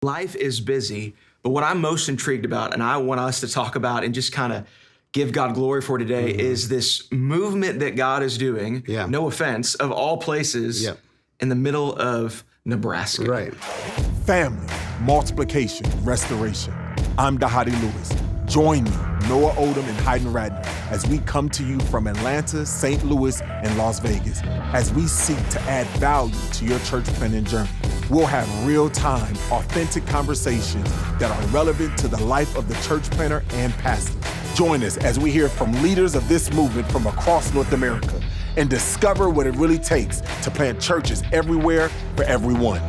Life is busy, but what I'm most intrigued about, and I want us to talk about and just kind of give God glory for today, is this movement that God is doing, no offense, of all places in the middle of Nebraska. Right. Family, multiplication, restoration. I'm Dahadi Lewis. Join me, Noah Oldham and Hayden Radner, as we come to you from Atlanta, St. Louis, and Las Vegas, as we seek to add value to your church planting journey. We'll have real-time, authentic conversations that are relevant to the life of the church planter and pastor. Join us as we hear from leaders of this movement from across North America and discover what it really takes to plant churches everywhere for everyone.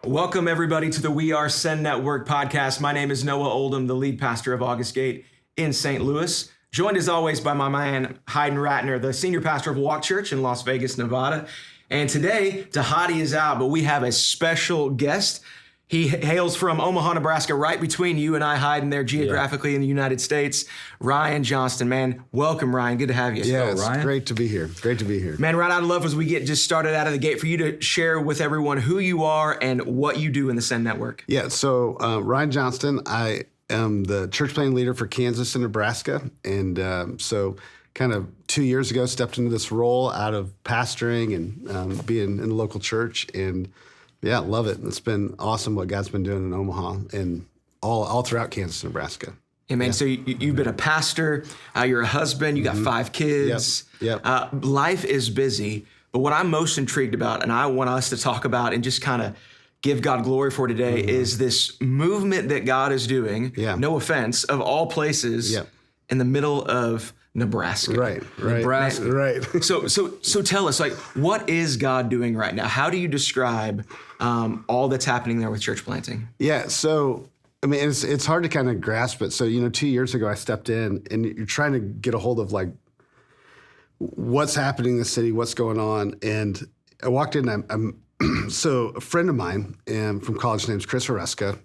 Welcome, everybody, to the We Are Send Network podcast. My name is Noah Oldham, the lead pastor of August Gate in St. Louis. Joined as always by my man, Hayden Ratner, the senior pastor of Walk Church in Las Vegas, Nevada. And today, Dahadi is out, but we have a special guest. He hails from Omaha, Nebraska, right between you and I, Hayden, there geographically in the United States. Ryan Johnston, man. Welcome, Ryan. Good to have you. Yeah, it's great to be here. Great to be here. Man, right I'd love as we get just started out of the gate for you to share with everyone who you are and what you do in the Send Network. Yeah, so Ryan Johnston, I am the church planting leader for Kansas and Nebraska. And so kind of 2 years ago, stepped into this role out of pastoring and being in the local church. And yeah, love it. It's been awesome what God's been doing in Omaha and all throughout Kansas and Nebraska. Yeah, man. Yeah. So you've been a pastor, you're a husband, you got 5 kids. Yep. Life is busy, but what I'm most intrigued about, and I want us to talk about and just kind of give God glory for today, is this movement that God is doing, no offense, of all places in the middle of Nebraska. Right. Nebraska. Right. So tell us, like, what is God doing right now? How do you describe all that's happening there with church planting? Yeah, so I mean, it's hard to kind of grasp it. So, 2 years ago I stepped in and you're trying to get a hold of like what's happening in the city, what's going on. And I walked in, so a friend of mine from college, named Chris Oreska.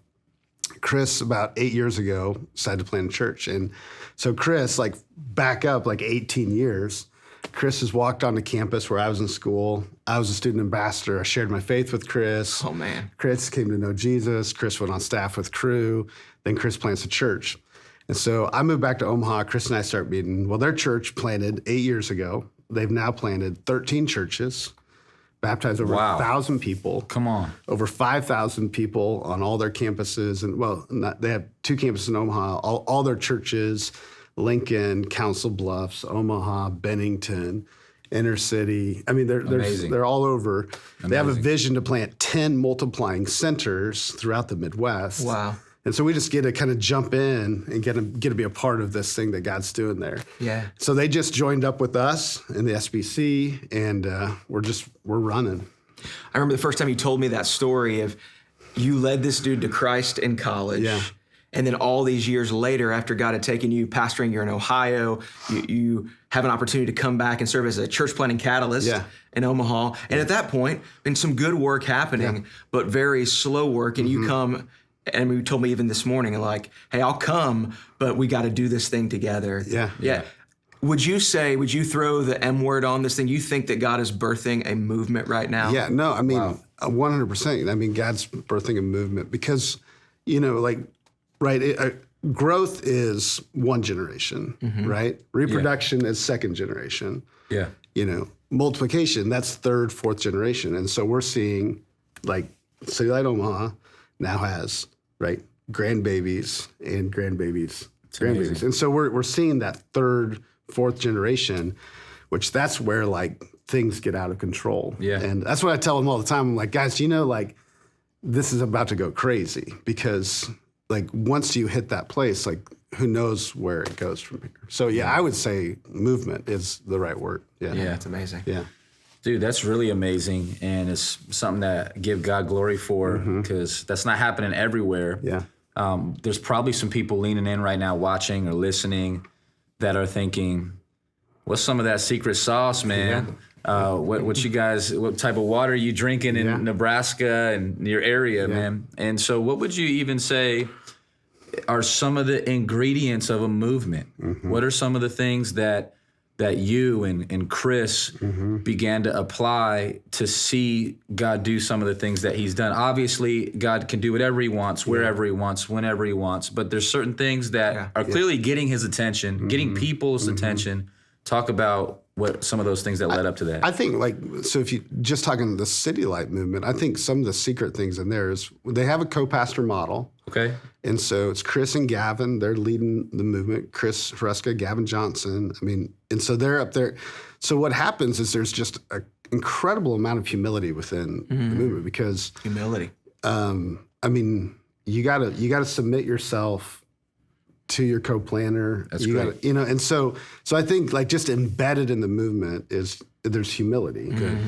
Chris, about 8 years ago, decided to plant a church. And so Chris, like back up like 18 years, Chris has walked onto campus where I was in school. I was a student ambassador. I shared my faith with Chris. Oh, man. Chris came to know Jesus. Chris went on staff with Crew. Then Chris plants a church. And so I moved back to Omaha. Chris and I start meeting. Well, their church planted 8 years ago. They've now planted 13 churches, baptized over 1,000 people. Come on. Over 5,000 people on all their campuses. And they have 2 campuses in Omaha, all their churches, Lincoln, Council Bluffs, Omaha, Bennington, Inner City. I mean, they're all over. Amazing. They have a vision to plant 10 multiplying centers throughout the Midwest. Wow. And so we just get to kind of jump in and get to be a part of this thing that God's doing there. Yeah. So they just joined up with us in the SBC, and we're running. I remember the first time you told me that story of you led this dude to Christ in college. Yeah. And then all these years later, after God had taken you pastoring, you're in Ohio, you have an opportunity to come back and serve as a church planting catalyst in Omaha. And at that point, been some good work happening, but very slow work. And you come, and you told me even this morning, like, hey, I'll come, but we got to do this thing together. Yeah. Would you throw the M word on this thing? You think that God is birthing a movement right now? Yeah, no, I mean, 100%. I mean, God's birthing a movement because, growth is one generation, right? Reproduction is second generation. Yeah. Multiplication, that's third, fourth generation. And so we're seeing, like, City Light Omaha now has, grandbabies and grandbabies. And so we're seeing that third, fourth generation, which that's where, things get out of control. Yeah. And that's what I tell them all the time. I'm like, guys, this is about to go crazy because once you hit that place, who knows where it goes from here. So I would say movement is the right word. Yeah. It's amazing. Yeah. Dude, that's really amazing. And it's something that give God glory for because that's not happening everywhere. Yeah. There's probably some people leaning in right now watching or listening that are thinking, what's some of that secret sauce, man? What type of water are you drinking in Nebraska and your area, man? And so what would you even say are some of the ingredients of a movement? What are some of the things that that you and Chris began to apply to see God do some of the things that he's done? Obviously, God can do whatever he wants, wherever he wants, whenever he wants, but there's certain things that are clearly getting his attention, getting people's attention. Talk about what some of those things that led up to that. I think so if you just talking the City Light movement, I think some of the secret things in there is they have a co-pastor model. Okay. And so it's Chris and Gavin, they're leading the movement. Chris Fresca, Gavin Johnston. And so they're up there. So what happens is there's just an incredible amount of humility within the movement because Humility. you gotta submit yourself to your co-planner. That's great. And so I think just embedded in the movement is there's humility. Good.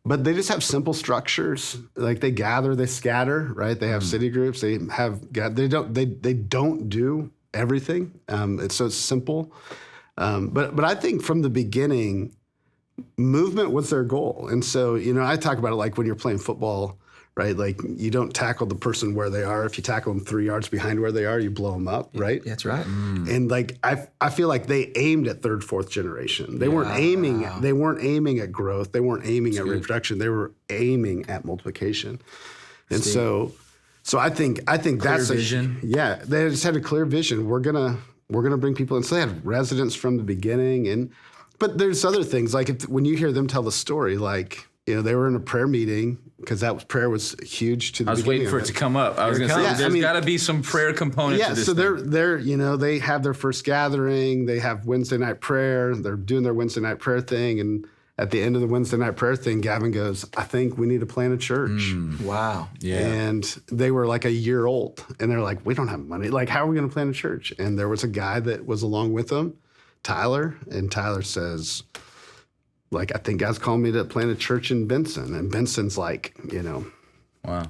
But they just have simple structures. They gather, they scatter, right? They have city groups. They don't do everything. It's simple. But I think from the beginning, movement was their goal. And so, I talk about it when you're playing football, right? You don't tackle the person where they are. If you tackle them 3 yards behind where they are, you blow them up, right? That's right. And I feel like they aimed at third, fourth generation. They weren't aiming. They weren't aiming at growth. They weren't aiming at reproduction. They were aiming at multiplication. And so I think that's vision. They just had a clear vision. We're gonna bring people in. So they had residents from the beginning, but there's other things when you hear them tell the story, they were in a prayer meeting because prayer was huge to the beginning. I was waiting for it to come up. I was going to say, there's got to be some prayer component to this. So they're they have their first gathering. They have Wednesday night prayer. They're doing their Wednesday night prayer thing. And at the end of the Wednesday night prayer thing, Gavin goes, I think we need to plant a church. Wow. Yeah. And they were a year old. And they're like, we don't have money. How are we going to plant a church? And there was a guy that was along with them, Tyler. And Tyler says, I think God's calling me to plant a church in Benson. And Benson's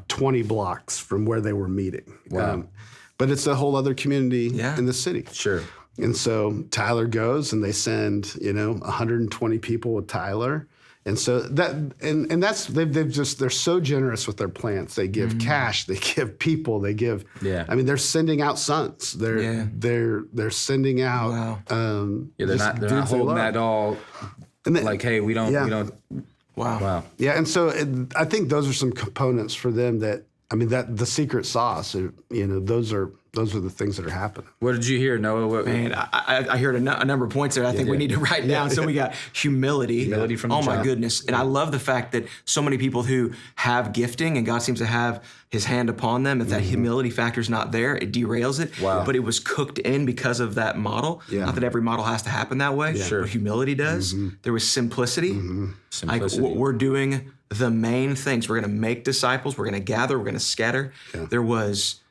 20 blocks from where they were meeting. Wow. But it's a whole other community in the city. Sure. And so Tyler goes and they send, 120 people with Tyler. And so they're so generous with their plants. They give cash, they give people, they give. Yeah. They're sending out sons. They're sending out. Wow. They're not holding that all. And hey, we don't. Wow. Yeah, and so I think those are some components for them that the secret sauce. Those are the things that are happening. What did you hear, Noah? Man, I heard a number of points there I think we need to write down. So we got humility. Humility from the my top. goodness. And I love the fact that so many people who have gifting and God seems to have his hand upon them, if that humility factor is not there, it derails it. Wow. But it was cooked in because of that model. Yeah. Not that every model has to happen that way, Sure. but humility does. There was simplicity. Simplicity. We're doing the main things. We're going to make disciples. We're going to gather. We're going to scatter. Yeah. There was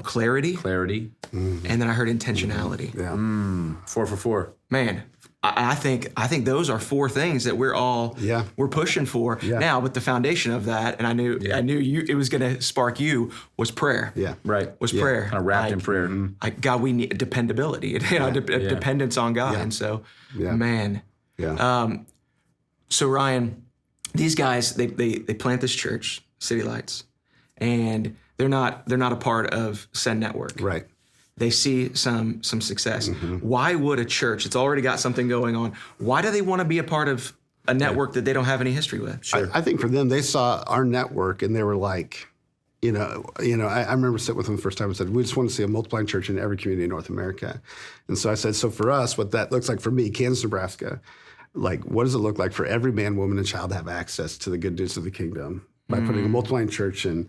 clarity. And then I heard intentionality. Yeah. 4 for 4. Man, I think those are 4 things that we're pushing for now. But the foundation of that, and I knew it was going to spark you, was prayer. Yeah. Right. Was prayer. Kind of wrapped in prayer. God, we need dependability. Dependence on God. And so, man. Yeah. So Ryan, these guys they plant this church, City Lights, and they're not a part of Send Network. Right. They see some success. Why would a church, it's already got something going on, why do they want to be a part of a network that they don't have any history with? Sure. I think for them, they saw our network and they were like, I remember sitting with them the first time and said, we just want to see a multiplying church in every community in North America. And so I said, so for us, what that looks like for me, Kansas, Nebraska, what does it look like for every man, woman, and child to have access to the good news of the kingdom by putting a multiplying church in,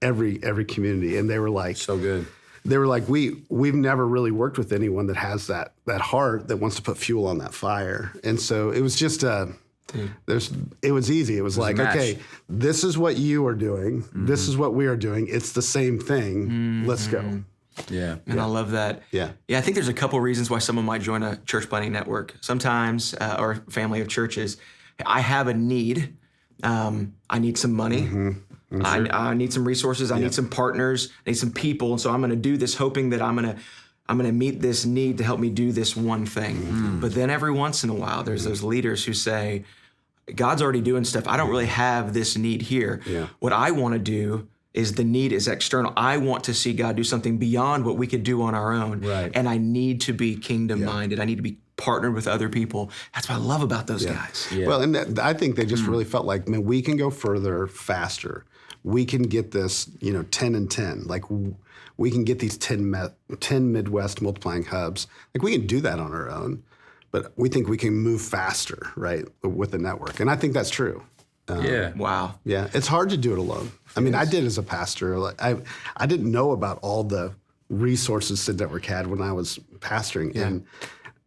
every community? And they were like, so good. They were like, we've never really worked with anyone that has that heart that wants to put fuel on that fire. And so it was just it was easy. It was like, okay, this is what you are doing. This is what we are doing. It's the same thing. Let's go. Yeah. And I love that. Yeah. Yeah, I think there's a couple reasons why someone might join a church planting network. Sometimes, or family of churches, I have a need. I need some money. I need some resources. I need some partners. I need some people. And so I'm going to do this hoping that I'm going to meet this need to help me do this one thing. But then every once in a while, there's those leaders who say, God's already doing stuff. I don't really have this need here. Yeah. What I want to do is the need is external. I want to see God do something beyond what we could do on our own. Right. And I need to be kingdom minded. I need to be partnered with other people. That's what I love about those guys. Yeah. Well, and I think they just really felt like, man, we can go further faster. We can get this, 10 and 10. Like we can get these 10 Midwest multiplying hubs. Like we can do that on our own, but we think we can move faster, right, with the network. And I think that's true. Wow. Yeah, it's hard to do it alone. I mean, I did as a pastor. Like, I didn't know about all the resources that Network had when I was pastoring. And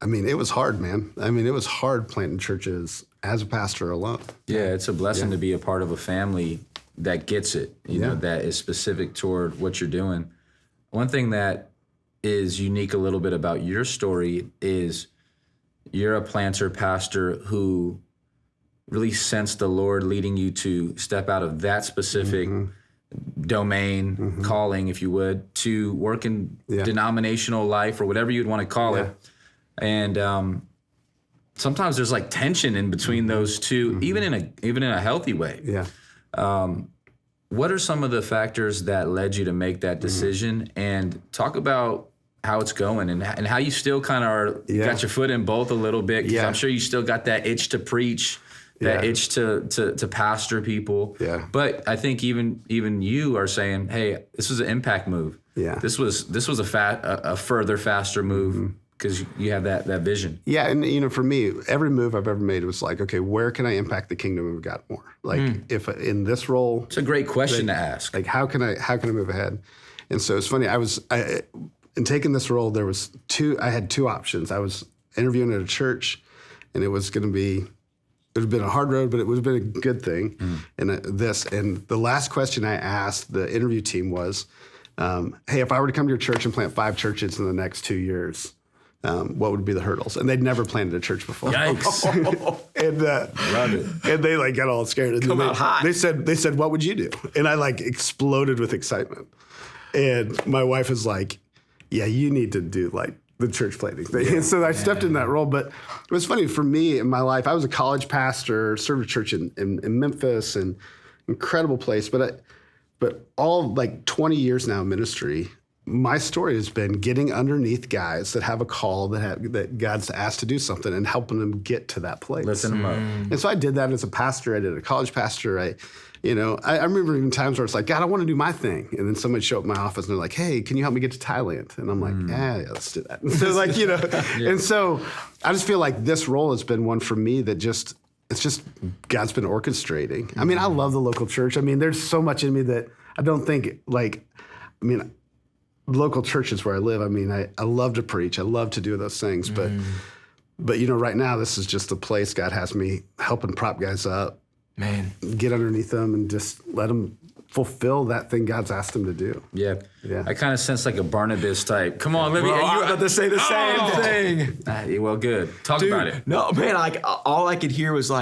I mean, it was hard, man. I mean, it was hard planting churches as a pastor alone. Yeah, it's a blessing to be a part of a family that gets it, you know, that is specific toward what you're doing. One thing that is unique a little bit about your story is you're a planter pastor who really sensed the Lord leading you to step out of that specific domain, calling, if you would, to work in denominational life or whatever you'd want to call it. And sometimes there's like tension in between those two, even in a healthy way. Yeah. What are some of the factors that led you to make that decision? And talk about how it's going and how you still kind of got your foot in both a little bit. Because I'm sure you still got that itch to preach, that itch to pastor people. Yeah. But I think even you are saying, hey, this was an impact move. Yeah. This was a further faster move. Because you have that vision. Yeah, and for me, every move I've ever made was like, okay, where can I impact the kingdom of God more? Like, if in this role, it's a great question to ask. Like, how can I move ahead? And so it's funny. In taking this role, I had two options. I was interviewing at a church, and it would have been a hard road, but it would have been a good thing. And the last question I asked the interview team was, hey, if I were to come to your church and plant 5 churches in the next 2 years. What would be the hurdles? And they'd never planted a church before. Yikes! Love it. And they got all scared. And Come out hot. They said, "What would you do?" And I exploded with excitement. And my wife is like, "Yeah, you need to do the church planting thing." And so I stepped in that role. But it was funny for me in my life. I was a college pastor, served a church in Memphis, and incredible place. But all 20 years now in ministry. My story has been getting underneath guys that have a call that God's asked to do something and helping them get to that place. Lifting them up. And so I did that as a pastor. I did a college pastor. I remember even times where it's like, God, I want to do my thing. And then somebody show up in my office and they're like, hey, can you help me get to Thailand? And I'm like, yeah, let's do that. So and so I just feel like this role has been one for me that it's just God's been orchestrating. I mean, I love the local church. I mean, there's so much in me that I don't think local churches where I live, I love to preach. I love to do those things. But right now, this is just the place God has me helping prop guys up. Man. Get underneath them and just let them fulfill that thing God's asked them to do. Yeah. I kind of sense like a Barnabas type. Come on, let me. You're about to say the same thing. Well, good. Talk about it. No, man, all I could hear was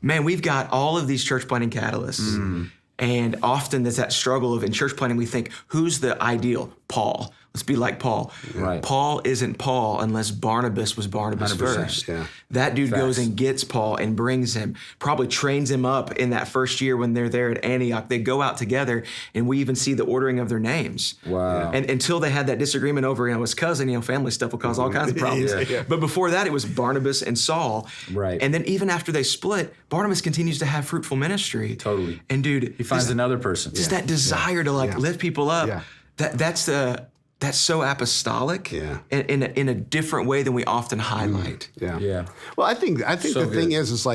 man, we've got all of these church planting catalysts. And often there's that struggle of in church planting, we think, who's the ideal? Paul. Let's be like Paul. Right. Paul isn't Paul unless Barnabas was Barnabas first. Yeah. That dude goes and gets Paul and brings him, probably trains him up in that first year when they're there at Antioch. They go out together, and we even see the ordering of their names. Wow. And until they had that disagreement over his cousin, family stuff will cause all kinds of problems. But before that, it was Barnabas and Saul. Right. And then even after they split, Barnabas continues to have fruitful ministry. Totally. And dude, he finds another person. Just that desire to lift people up. Yeah. That's so apostolic in a different way than we often highlight. Yeah. Well, I think so the thing is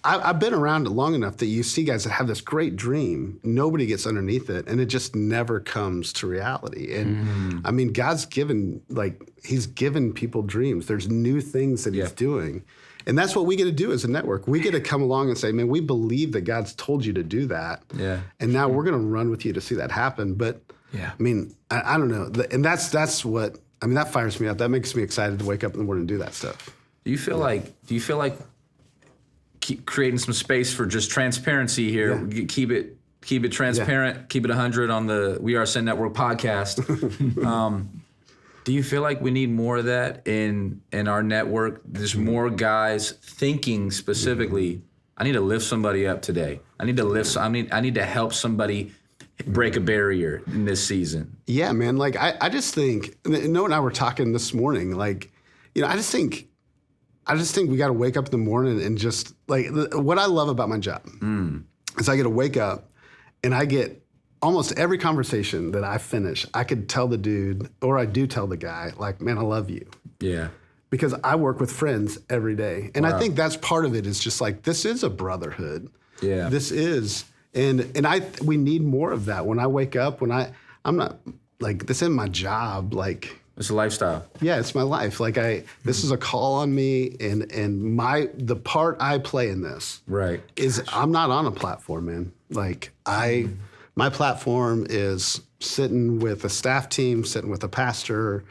I've been around it long enough that you see guys that have this great dream. Nobody gets underneath it, and it just never comes to reality. And God's given He's given people dreams. There's new things that He's doing. And that's what we get to do as a network. We get to come along and say, man, we believe that God's told you to do that. Yeah. And now we're going to run with you to see that happen. But I don't know. And that's what, that fires me up. That makes me excited to wake up in the morning and do that stuff. Do you feel like keep creating some space for just transparency here? Yeah. Keep it transparent. Keep it 100 on the We Are Send Network podcast. Do you feel like we need more of that in our network? There's more guys thinking specifically, I need to lift somebody up today. I need to help somebody break a barrier in this season. Yeah, man. I just think, Noah and I were talking this morning, I just think we got to wake up in the morning and just like what I love about my job is I get to wake up and I get almost every conversation that I finish, I could tell the dude, or I do tell the guy, like, man, I love you. Yeah. Because I work with friends every day. And I think that's part of it is just like, this is a brotherhood. Yeah. This is, and we need more of that. When I wake up, I'm not, like, this isn't my job, like. It's a lifestyle. Yeah, it's my life. Like this is a call on me, and the part I play in this right is I'm not on a platform, man. Like my platform is sitting with a staff team, sitting with a pastor,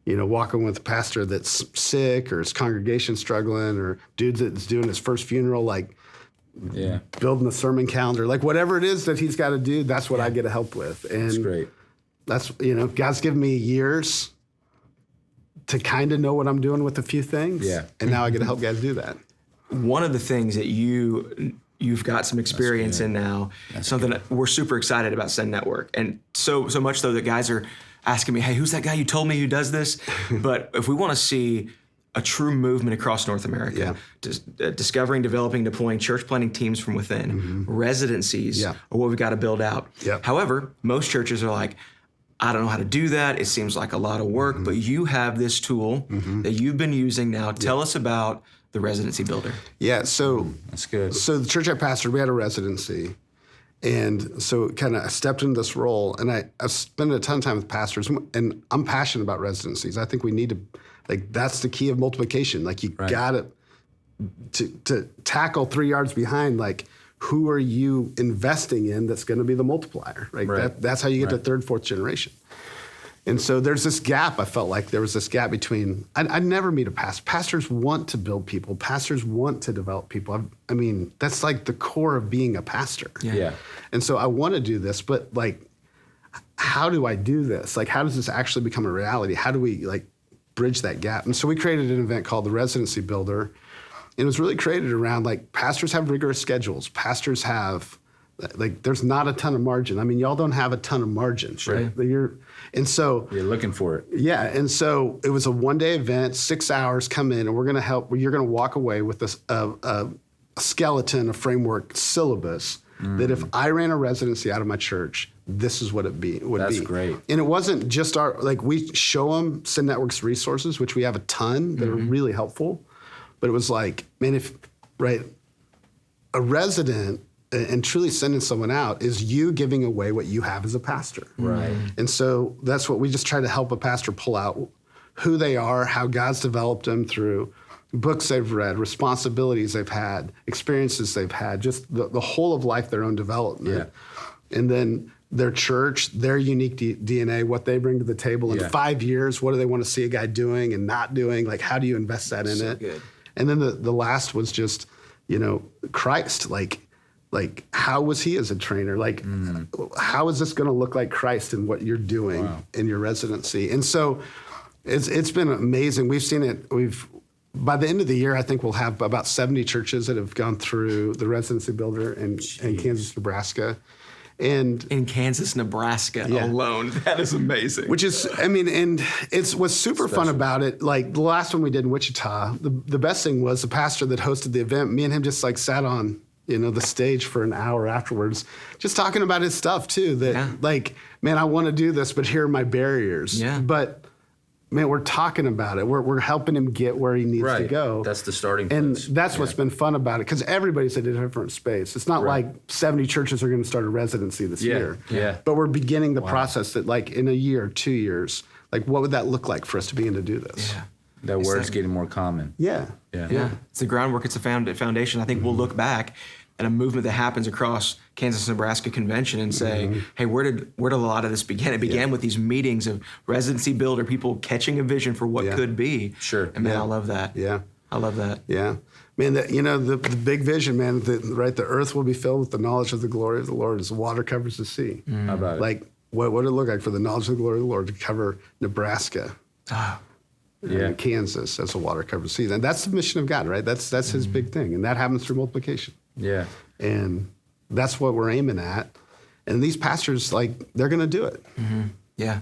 walking with a pastor that's sick or his congregation struggling, or dude that's doing his first funeral, like building a sermon calendar, like whatever it is that he's got to do. That's what I get to help with, and that's great. That's God's given me years to kind of know what I'm doing with a few things. Yeah. And now I get to help guys do that. One of the things that you've got some experience in now, something that we're super excited about Send Network. And so much so that guys are asking me, hey, who's that guy you told me who does this? But if we want to see a true movement across North America, discovering, developing, deploying church planting teams from within, residencies are what we've got to build out. Yep. However, most churches are like, I don't know how to do that. It seems like a lot of work, but you have this tool that you've been using now. Tell us about the Residency Builder. Yeah, so that's good. So the church I pastored, we had a residency. And so kind of I stepped into this role, and I've spent a ton of time with pastors, and I'm passionate about residencies. I think we need to, like, that's the key of multiplication. Like, you got to tackle 3 yards behind, like, who are you investing in that's going to be the multiplier, right? That's how you get to third, fourth generation. And so there's this gap. I felt like there was this gap between, I'd never meet a pastor. Pastors want to build people. Pastors want to develop people. I mean, that's like the core of being a pastor. Yeah. And so I want to do this, but like, how do I do this? Like, how does this actually become a reality? How do we like bridge that gap? And so we created an event called the Residency Builder. It was really created around, like, pastors have rigorous schedules. Pastors have, like, there's not a ton of margin. I mean, y'all don't have a ton of margins, right? And so you're looking for it. Yeah, and so it was a one-day event, 6 hours. Come in, and we're going to help. You're going to walk away with a skeleton, a framework, syllabus that if I ran a residency out of my church, this is what it would be. That's great. And it wasn't just we show them Send Network's resources, which we have a ton that are really helpful. But it was like, man, a resident and truly sending someone out is you giving away what you have as a pastor. Right. And so that's what we just try to help a pastor pull out who they are, how God's developed them through books they've read, responsibilities they've had, experiences they've had, just the whole of life, their own development. Yeah. And then their church, their unique DNA, what they bring to the table in 5 years, what do they want to see a guy doing and not doing? Like, how do you invest that in it? Good. And then the last was just, Christ, like how was he as a trainer? Like, how is this going to look like Christ in what you're doing in your residency? And so it's been amazing. We've seen it. By the end of the year, I think we'll have about 70 churches that have gone through the Residency Builder in Kansas, Nebraska. And in Kansas, Nebraska alone. That is amazing. Which is, and it's what's super fun about it. Like the last one we did in Wichita, the best thing was the pastor that hosted the event, me and him just like sat on, the stage for an hour afterwards, just talking about his stuff too. Like, man, I want to do this, but here are my barriers. Yeah. But man, we're talking about it. We're helping him get where he needs to go. That's the starting place. And that's what's been fun about it, because everybody's at a different space. It's not like 70 churches are going to start a residency this year. Yeah. But we're beginning the process that, like, in a year, 2 years, like, what would that look like for us to begin to do this? Yeah. That word's getting more common. Yeah. It's the groundwork. It's a foundation. I think we'll look back at a movement that happens across Kansas, Nebraska convention and say, hey, where did a lot of this begin? It began with these meetings of Residency Builder, people catching a vision for what could be. Sure. And man, I love that. Yeah. I love that. Yeah. Man, the big vision, man, the earth will be filled with the knowledge of the glory of the Lord as the water covers the sea. How about it? Like, what would it look like for the knowledge of the glory of the Lord to cover Nebraska? Kansas as the water covers the sea. And that's the mission of God, right? That's his big thing. And that happens through multiplication. Yeah. And that's what we're aiming at. And these pastors, like, they're going to do it. Yeah.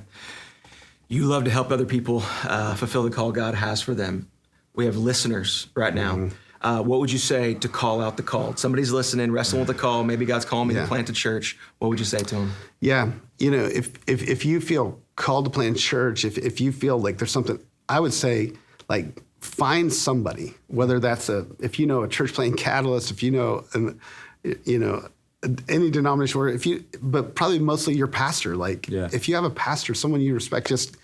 You love to help other people fulfill the call God has for them. We have listeners right now. What would you say to call out the called? Somebody's listening, wrestling with the call. Maybe God's calling me to plant a church. What would you say to them? Yeah, if you feel called to plant a church, if you feel like there's something, I would say, like, find somebody, whether that's if you know a church planting catalyst, if you know any denomination, but probably mostly your pastor. Like, if you have a pastor, someone you respect, just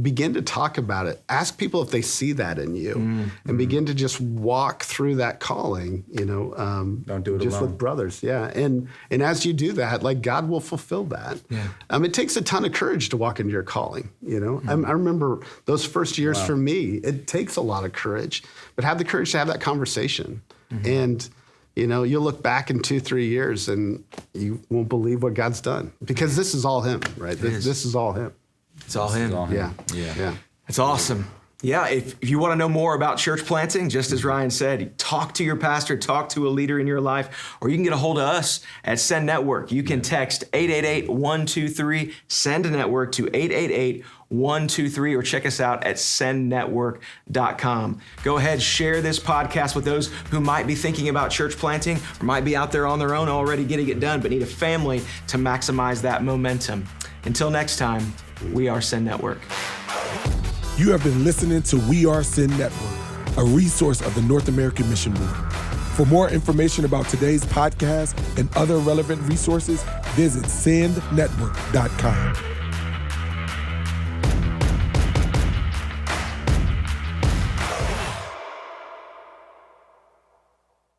begin to talk about it. Ask people if they see that in you, and begin to just walk through that calling. Don't do it just alone. with brothers. Yeah, and as you do that, like, God will fulfill that. Yeah. It takes a ton of courage to walk into your calling. I remember those first years for me. It takes a lot of courage, but have the courage to have that conversation. And you'll look back in 2-3 years and you won't believe what God's done, because this is all Him, right? This is all Him. It's all Him. Yeah. It's awesome. Yeah, if you want to know more about church planting, just as Ryan said, talk to your pastor, talk to a leader in your life, or you can get a hold of us at Send Network. You can text 888-123, Send Network to 888-123, or check us out at sendnetwork.com. Go ahead, share this podcast with those who might be thinking about church planting or might be out there on their own already getting it done, but need a family to maximize that momentum. Until next time, we are Send Network. You have been listening to We Are Send Network, a resource of the North American Mission Board. For more information about today's podcast and other relevant resources, visit sendnetwork.com.